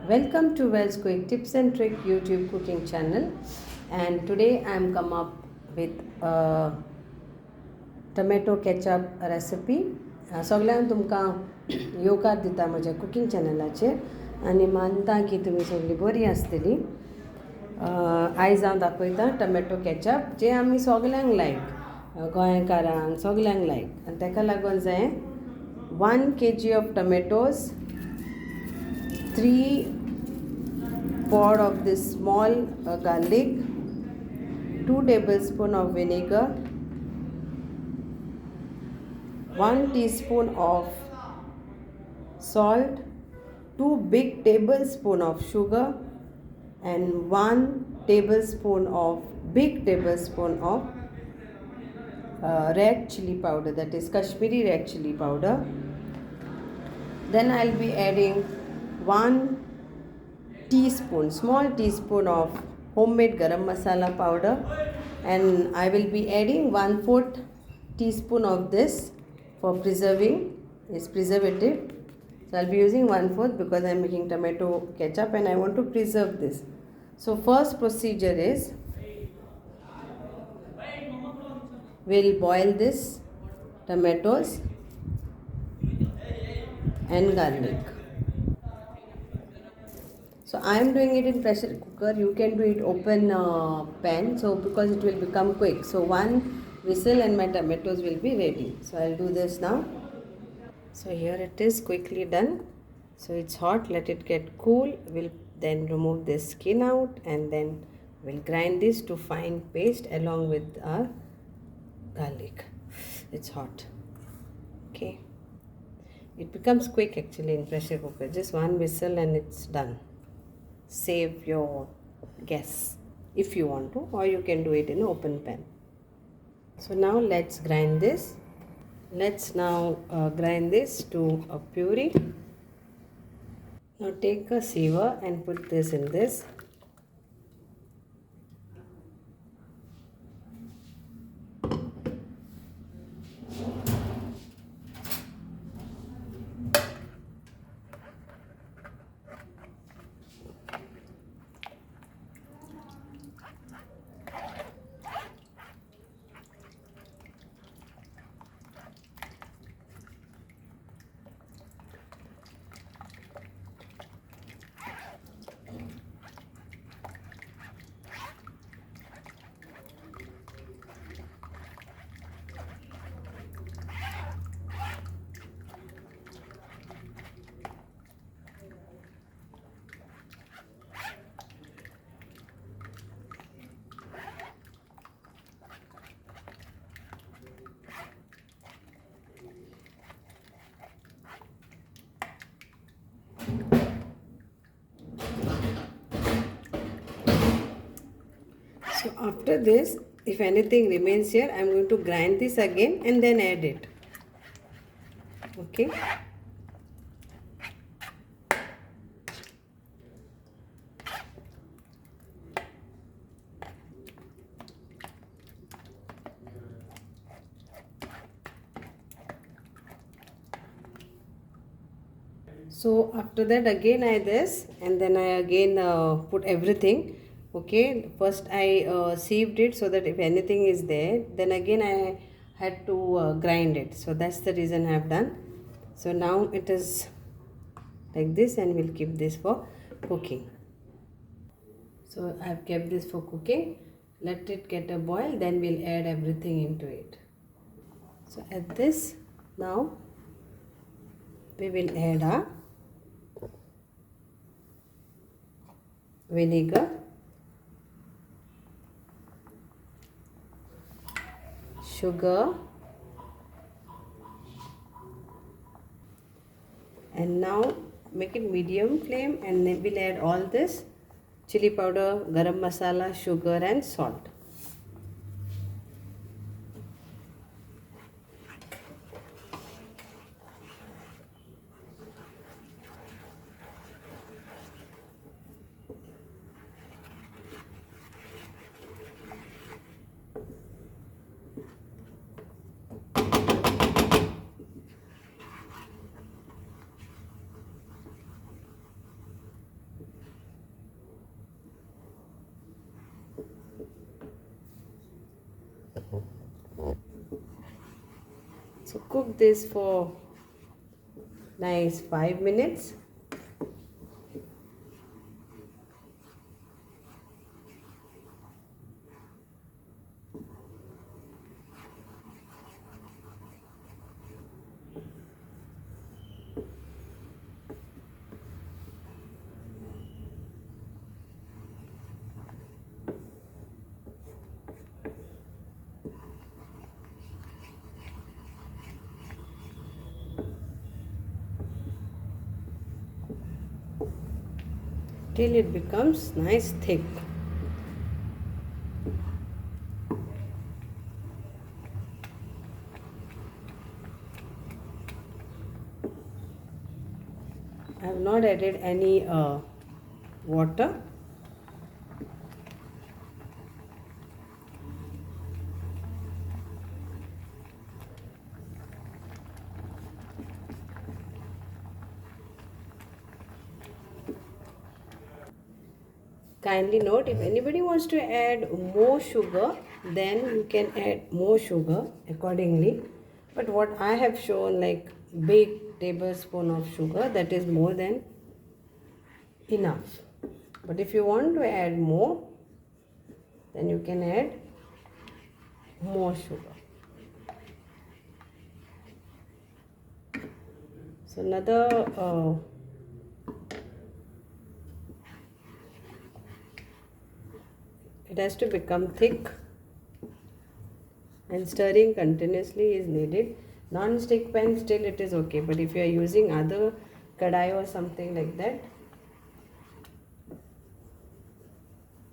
Welcome to Wells Quick Tips and Trick YouTube cooking channel, and today I am come up with a tomato ketchup recipe. सगळ्यांक तुमकां येवकार दिता म्हज्या cooking चॅनलाचेर आनी मानता की तुमी सगळीं बरी आसतली. आयज हांव दाखयतां टमॅटो केचप जे आमी सगल्यांक लायक गोंयकारांक सगल्यांक लायक आनी ताका लागून जाय 1 kg of tomatoes, 3 pod of this small garlic, 2 tablespoon of vinegar, 1 teaspoon of salt, 2 big tablespoon of sugar, and 1 tablespoon of red chili powder, that is Kashmiri red chili powder. Then I'll be adding 1 small teaspoon of homemade garam masala powder, and I will be adding 1/4 teaspoon of this for preserving, is preservative. So I'll be using 1/4 because I'm making tomato ketchup and I want to preserve this. So first procedure is we'll boil this tomatoes and garlic. So I am doing it in pressure cooker. You can do it open pan, so because it will become quick. So 1 whistle and my tomatoes will be ready. So I'll do this now. So here it is, quickly done. So it's hot, let it get cool. We'll then remove this skin out and then we'll grind this to fine paste along with our garlic. It's hot. Okay, it becomes quick actually in pressure cooker. Just 1 whistle and it's done. Save your gas if you want to, or you can do it in an open pan. So now let's grind this. Let's now grind this to a puree. Now take a sieve and put this in this. So after this, if anything remains here, I am going to grind this again and then add it. Okay. So after that again I this and then I again put everything. Okay, first I sieved it so that if anything is there, then again I had to grind it. So that's the reason I have done. So now it is like this and we'll keep this for cooking. So I have kept this for cooking. Let it get a boil, then we'll add everything into it. So at this, now we will add our vinegar, sugar, and now make it medium flame and then we'll add all this chili powder, garam masala, sugar and salt. So cook this for nice 5 minutes. Till it becomes nice thick. I have not added any water. Kindly note, if anybody wants to add more sugar, then you can add more sugar accordingly. But what I have shown, like big tablespoon of sugar, that is more than enough. But if you want to add more, then you can add more sugar. So another it has to become thick, and stirring continuously is needed. Non-stick pan still it is okay, but if you are using other kadai or something like that,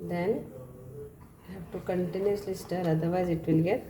then you have to continuously stir, otherwise it will get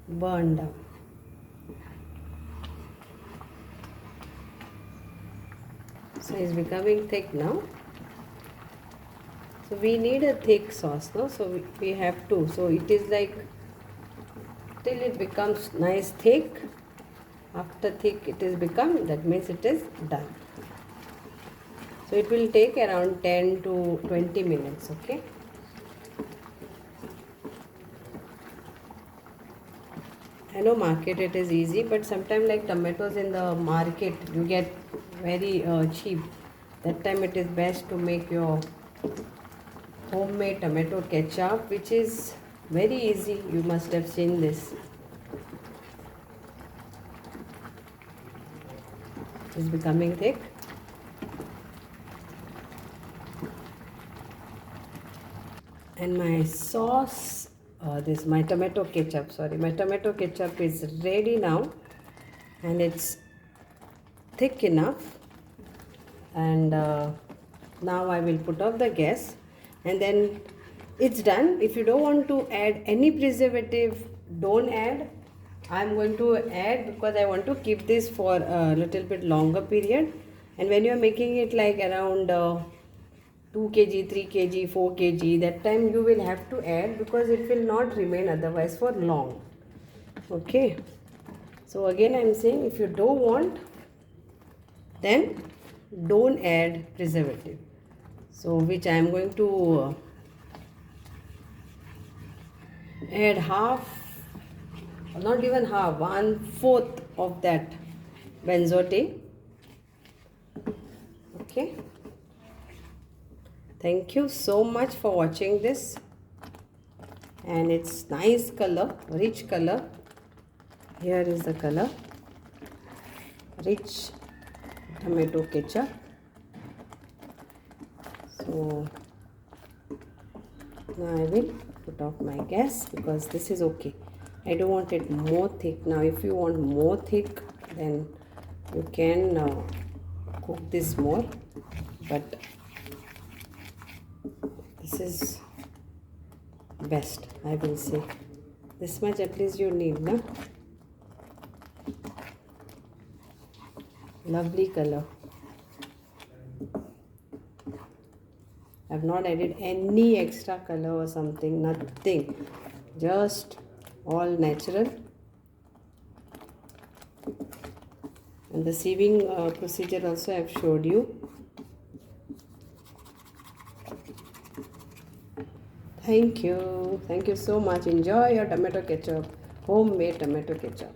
burned out. So it's becoming thick now. So we need a thick sauce, no? So we have to. So it is like till it becomes nice thick. After thick it is become, that means it is done. So it will take around 10 to 20 minutes, okay? I know market it is easy, but sometimes like tomatoes in the market you get very cheap. That time it is best to make your homemade tomato ketchup, which is very easy. You must have seen this. It's becoming thick. And my sauce, my tomato ketchup, my tomato ketchup is ready now, and it's thick enough. And now I will put off the gas, and then it's done. If you don't want to add any preservative, don't add. I'm going to add because I want to keep this for a little bit longer period. And when you are making it like around 2 kg, 3 kg, 4 kg, that time you will have to add, because it will not remain otherwise for long. Okay. So again I'm saying, if you don't want, then don't add preservative. So which I am going to add half, not even half, 1/4 of that benzoate. Okay. Thank you so much for watching this, and it's nice color, rich color. Here is the color, rich tomato ketchup. So now I will put off my gas, because this is okay. I don't want it more thick. Now if you want more thick, then you can cook this more, but this is best, I will say. This much at least you need, na? Lovely color. I've not added any extra color or something, nothing, just all natural. And the sieving procedure also I've showed you. Thank you so much. Enjoy your tomato ketchup. homemade tomato ketchup.